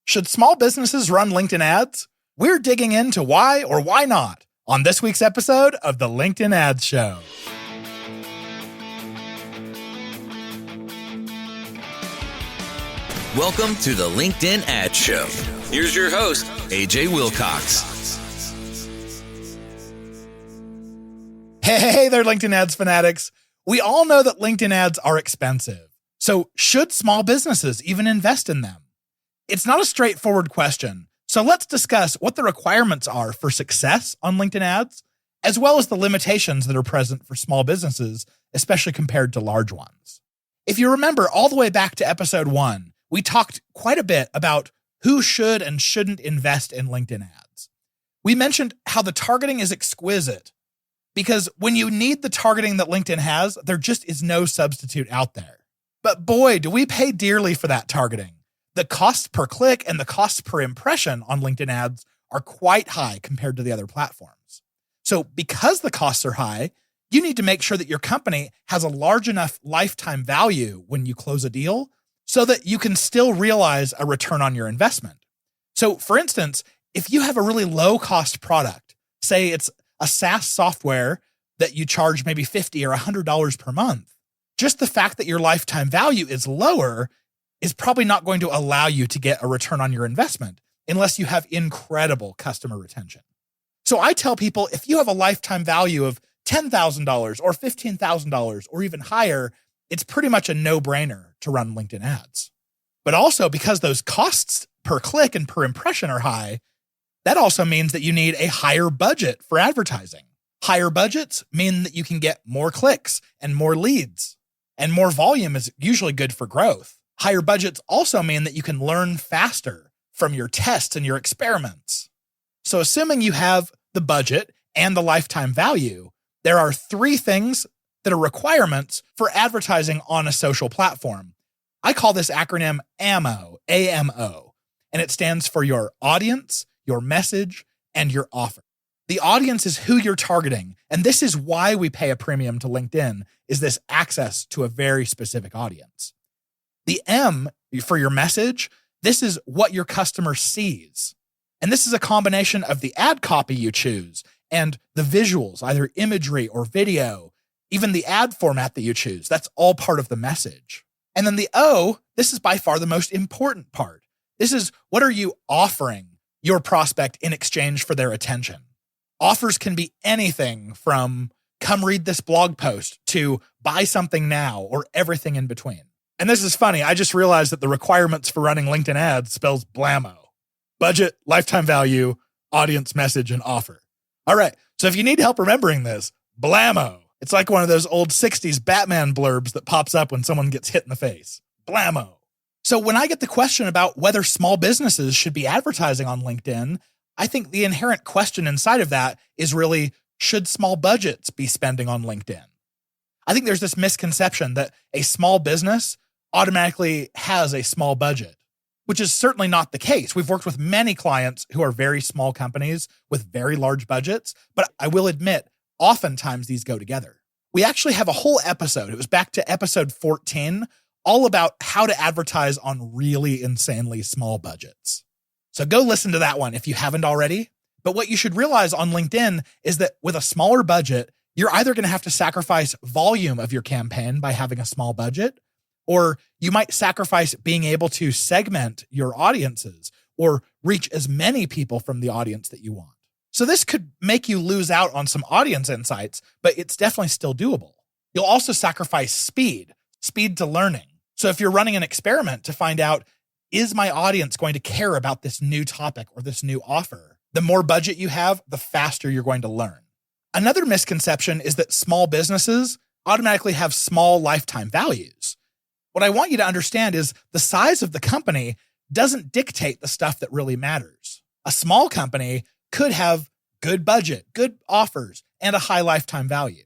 Should small businesses run LinkedIn ads? We're digging into why or why not on this week's episode of the LinkedIn Ads Show. Welcome to the LinkedIn Ads Show. Here's your host, AJ Wilcox. Hey there, LinkedIn ads fanatics. We all know that LinkedIn ads are expensive. So should small businesses even invest in them? It's not a straightforward question. So let's discuss what the requirements are for success on LinkedIn ads, as well as the limitations that are present for small businesses, especially compared to large ones. If you remember all the way back to episode 1, we talked quite a bit about who should and shouldn't invest in LinkedIn ads. We mentioned how the targeting is exquisite because when you need the targeting that LinkedIn has, there just is no substitute out there. But boy, do we pay dearly for that targeting. The cost per click and the cost per impression on LinkedIn ads are quite high compared to the other platforms. So because the costs are high, you need to make sure that your company has a large enough lifetime value when you close a deal so that you can still realize a return on your investment. So for instance, if you have a really low cost product, say it's a SaaS software that you charge maybe $50 or $100 per month, just the fact that your lifetime value is lower is probably not going to allow you to get a return on your investment unless you have incredible customer retention. So I tell people, if you have a lifetime value of $10,000 or $15,000 or even higher, it's pretty much a no-brainer to run LinkedIn ads. But also because those costs per click and per impression are high, that also means that you need a higher budget for advertising. Higher budgets mean that you can get more clicks and more leads, and more volume is usually good for growth. Higher budgets also mean that you can learn faster from your tests and your experiments. So assuming you have the budget and the lifetime value, there are 3 things that are requirements for advertising on a social platform. I call this acronym AMO, A-M-O, and it stands for your audience, your message, and your offer. The audience is who you're targeting, and this is why we pay a premium to LinkedIn, is this access to a very specific audience. The M for your message, this is what your customer sees. And this is a combination of the ad copy you choose and the visuals, either imagery or video, even the ad format that you choose. That's all part of the message. And then the O, this is by far the most important part. This is what are you offering your prospect in exchange for their attention? Offers can be anything from come read this blog post to buy something now or everything in between. And this is funny. I just realized that the requirements for running LinkedIn ads spells blammo. Budget, lifetime value, audience, message, and offer. All right. So if you need help remembering this, blammo. It's like one of those old 60s Batman blurbs that pops up when someone gets hit in the face. Blammo. So when I get the question about whether small businesses should be advertising on LinkedIn, I think the inherent question inside of that is really, should small budgets be spending on LinkedIn? I think there's this misconception that a small business automatically has a small budget, which is certainly not the case. We've worked with many clients who are very small companies with very large budgets, but I will admit, oftentimes these go together. We actually have a whole episode, it was back to episode 14, all about how to advertise on really insanely small budgets. So go listen to that one if you haven't already. But what you should realize on LinkedIn is that with a smaller budget, you're either going to have to sacrifice volume of your campaign by having a small budget, or you might sacrifice being able to segment your audiences or reach as many people from the audience that you want. So this could make you lose out on some audience insights, but it's definitely still doable. You'll also sacrifice speed to learning. So if you're running an experiment to find out, is my audience going to care about this new topic or this new offer? The more budget you have, the faster you're going to learn. Another misconception is that small businesses automatically have small lifetime values. What I want you to understand is the size of the company doesn't dictate the stuff that really matters. A small company could have good budget, good offers, and a high lifetime value.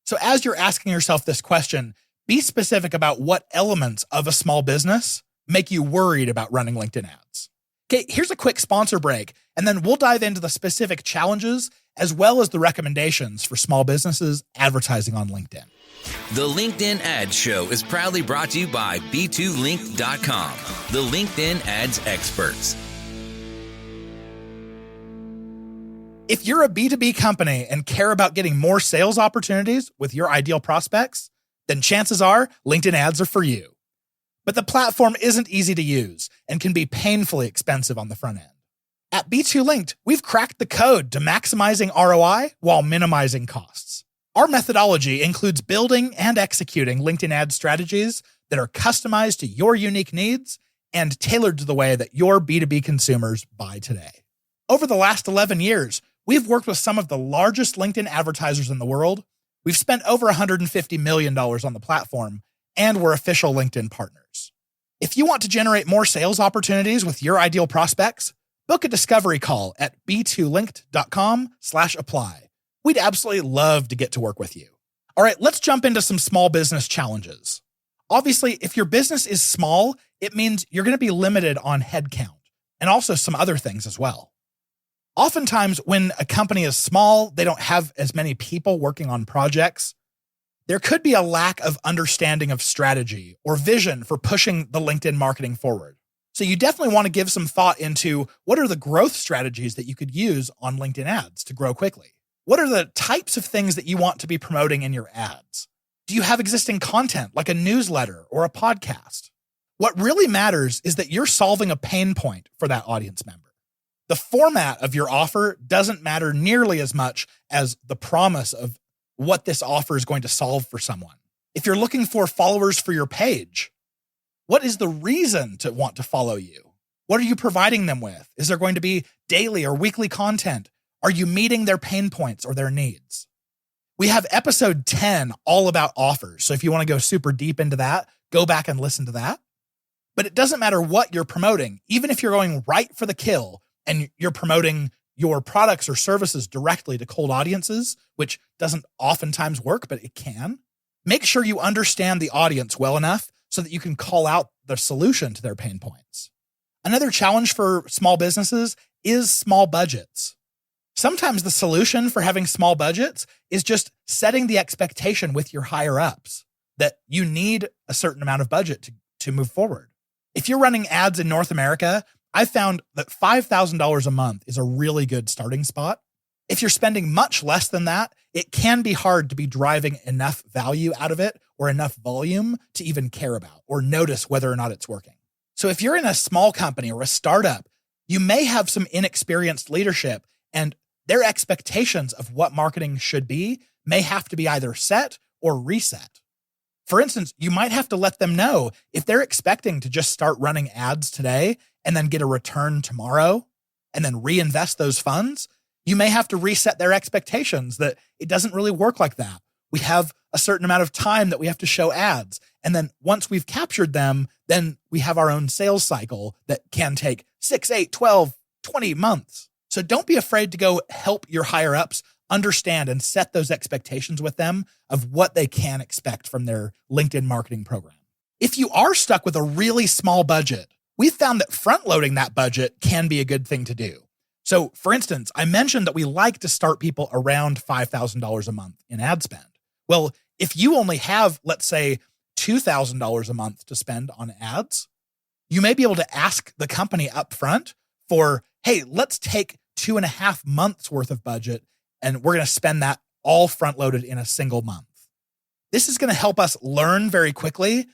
So as you're asking yourself this question, be specific about what elements of a small business make you worried about running LinkedIn ads. Okay, here's a quick sponsor break, and then we'll dive into the specific challenges as well as the recommendations for small businesses advertising on LinkedIn. The LinkedIn Ads Show is proudly brought to you by B2Link.com, the LinkedIn ads experts. If you're a B2B company and care about getting more sales opportunities with your ideal prospects, then chances are LinkedIn ads are for you. But the platform isn't easy to use and can be painfully expensive on the front end. At B2Linked, we've cracked the code to maximizing ROI while minimizing costs. Our methodology includes building and executing LinkedIn ad strategies that are customized to your unique needs and tailored to the way that your B2B consumers buy today. Over the last 11 years, we've worked with some of the largest LinkedIn advertisers in the world. We've spent over $150 million on the platform, and we're official LinkedIn partners. If you want to generate more sales opportunities with your ideal prospects, book a discovery call at b2linked.com/apply. We'd absolutely love to get to work with you. All right, let's jump into some small business challenges. Obviously, if your business is small, it means you're going to be limited on headcount and also some other things as well. Oftentimes, when a company is small, they don't have as many people working on projects. There could be a lack of understanding of strategy or vision for pushing the LinkedIn marketing forward. So you definitely want to give some thought into what are the growth strategies that you could use on LinkedIn ads to grow quickly? What are the types of things that you want to be promoting in your ads? Do you have existing content like a newsletter or a podcast? What really matters is that you're solving a pain point for that audience member. The format of your offer doesn't matter nearly as much as the promise of what this offer is going to solve for someone. If you're looking for followers for your page, what is the reason to want to follow you? What are you providing them with? Is there going to be daily or weekly content? Are you meeting their pain points or their needs? We have episode 10 all about offers. So if you want to go super deep into that, go back and listen to that. But it doesn't matter what you're promoting, even if you're going right for the kill and you're promoting your products or services directly to cold audiences, which doesn't oftentimes work, but it can. Make sure you understand the audience well enough so that you can call out the solution to their pain points. Another challenge for small businesses is small budgets. Sometimes the solution for having small budgets is just setting the expectation with your higher ups that you need a certain amount of budget to move forward. If you're running ads in North America, I found that $5,000 a month is a really good starting spot. If you're spending much less than that, it can be hard to be driving enough value out of it or enough volume to even care about or notice whether or not it's working. So if you're in a small company or a startup, you may have some inexperienced leadership and their expectations of what marketing should be may have to be either set or reset. For instance, you might have to let them know if they're expecting to just start running ads today and then get a return tomorrow and then reinvest those funds, you may have to reset their expectations that it doesn't really work like that. We have a certain amount of time that we have to show ads. And then once we've captured them, then we have our own sales cycle that can take 6, 8, 12, 20 months. So don't be afraid to go help your higher ups understand and set those expectations with them of what they can expect from their LinkedIn marketing program. If you are stuck with a really small budget, we've found that front loading that budget can be a good thing to do. So for instance, I mentioned that we like to start people around $5,000 a month in ad spend. Well, if you only have, let's say, $2,000 a month to spend on ads, you may be able to ask the company up front for, hey, let's take 2.5 months worth of budget and we're going to spend that all front loaded in a single month. This is going to help us learn very quickly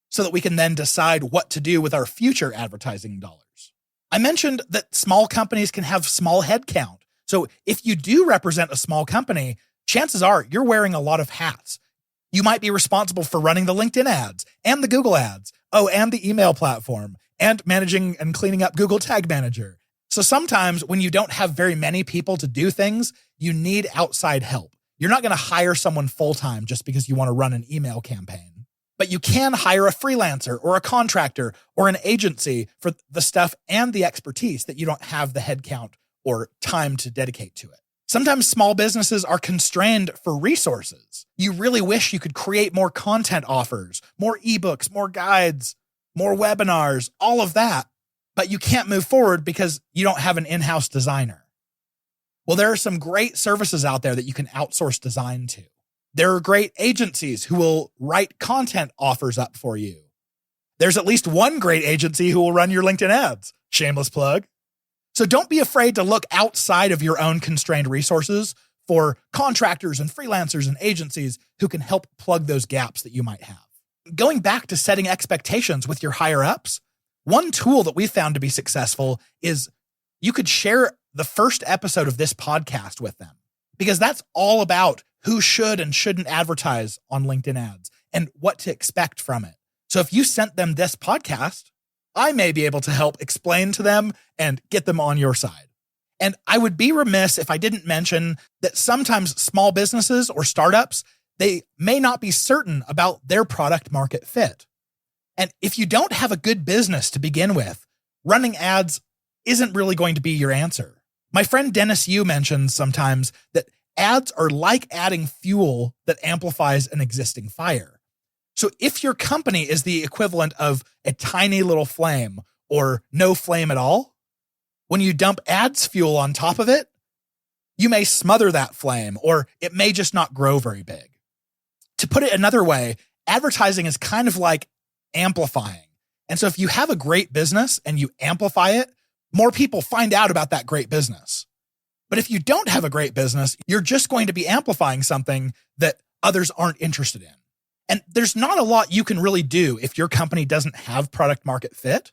so that we can then decide what to do with our future advertising dollars. I mentioned that small companies can have small headcount. So if you do represent a small company, chances are you're wearing a lot of hats. You might be responsible for running the LinkedIn ads and the Google ads, and the email platform, and managing and cleaning up Google Tag Manager. So sometimes when you don't have very many people to do things, you need outside help. You're not going to hire someone full-time just because you want to run an email campaign. But you can hire a freelancer or a contractor or an agency for the stuff and the expertise that you don't have the headcount or time to dedicate to it. Sometimes small businesses are constrained for resources. You really wish you could create more content offers, more ebooks, more guides, more webinars, all of that, but you can't move forward because you don't have an in-house designer. Well, there are some great services out there that you can outsource design to. There are great agencies who will write content offers up for you. There's at least one great agency who will run your LinkedIn ads. Shameless plug. So don't be afraid to look outside of your own constrained resources for contractors and freelancers and agencies who can help plug those gaps that you might have. Going back to setting expectations with your higher ups, one tool that we found to be successful is you could share the first episode of this podcast with them, because that's all about who should and shouldn't advertise on LinkedIn ads and what to expect from it. So if you sent them this podcast, I may be able to help explain to them and get them on your side. And I would be remiss if I didn't mention that sometimes small businesses or startups, they may not be certain about their product market fit. And if you don't have a good business to begin with, running ads isn't really going to be your answer. My friend Dennis Yu mentions sometimes that ads are like adding fuel that amplifies an existing fire. So if your company is the equivalent of a tiny little flame or no flame at all, when you dump ads fuel on top of it, you may smother that flame, or it may just not grow very big. To put it another way, advertising is kind of like amplifying. And so if you have a great business and you amplify it, more people find out about that great business. But if you don't have a great business, you're just going to be amplifying something that others aren't interested in. And there's not a lot you can really do if your company doesn't have product market fit.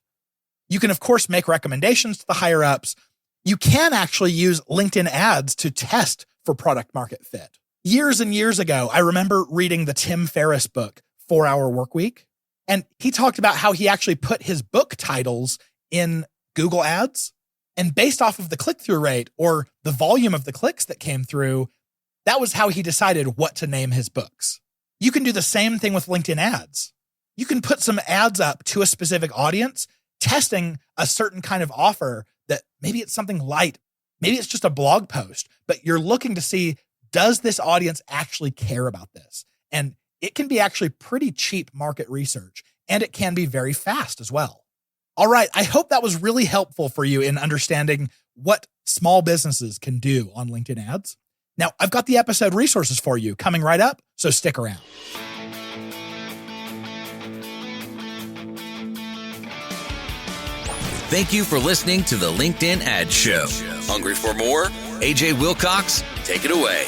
You can, of course, make recommendations to the higher ups. You can actually use LinkedIn ads to test for product market fit. Years and years ago, I remember reading the Tim Ferriss book, 4 Hour Workweek. And he talked about how he actually put his book titles in Google Ads. And based off of the click-through rate or the volume of the clicks that came through, that was how he decided what to name his books. You can do the same thing with LinkedIn ads. You can put some ads up to a specific audience, testing a certain kind of offer that maybe it's something light, maybe it's just a blog post, but you're looking to see, does this audience actually care about this? And it can be actually pretty cheap market research, and it can be very fast as well. All right, I hope that was really helpful for you in understanding what small businesses can do on LinkedIn ads. Now, I've got the episode resources for you coming right up, so stick around. Thank you for listening to the LinkedIn Ads Show. Hungry for more? AJ Wilcox, take it away.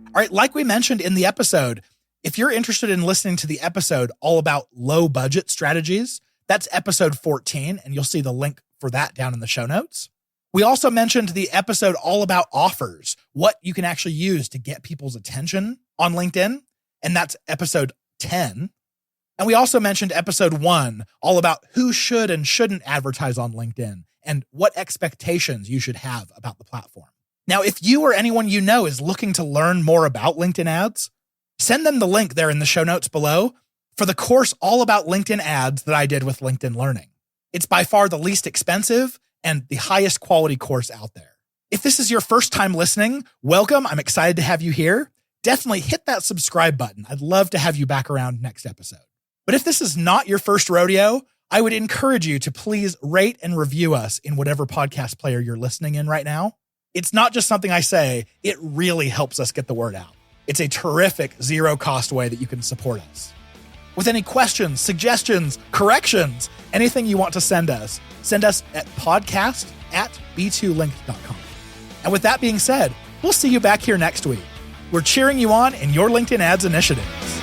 All right, like we mentioned in the episode, if you're interested in listening to the episode all about low budget strategies, that's episode 14, and you'll see the link for that down in the show notes. We also mentioned the episode all about offers, what you can actually use to get people's attention on LinkedIn, and that's episode 10. And we also mentioned episode 1, all about who should and shouldn't advertise on LinkedIn and what expectations you should have about the platform. Now, if you or anyone you know is looking to learn more about LinkedIn ads, send them the link there in the show notes below for the course all about LinkedIn ads that I did with LinkedIn Learning. It's by far the least expensive and the highest quality course out there. If this is your first time listening, welcome. I'm excited to have you here. Definitely hit that subscribe button. I'd love to have you back around next episode. But if this is not your first rodeo, I would encourage you to please rate and review us in whatever podcast player you're listening in right now. It's not just something I say, it really helps us get the word out. It's a terrific zero-cost way that you can support us. With any questions, suggestions, corrections, anything you want to send us at podcast@b2link.com. And with that being said, we'll see you back here next week. We're cheering you on in your LinkedIn ads initiatives.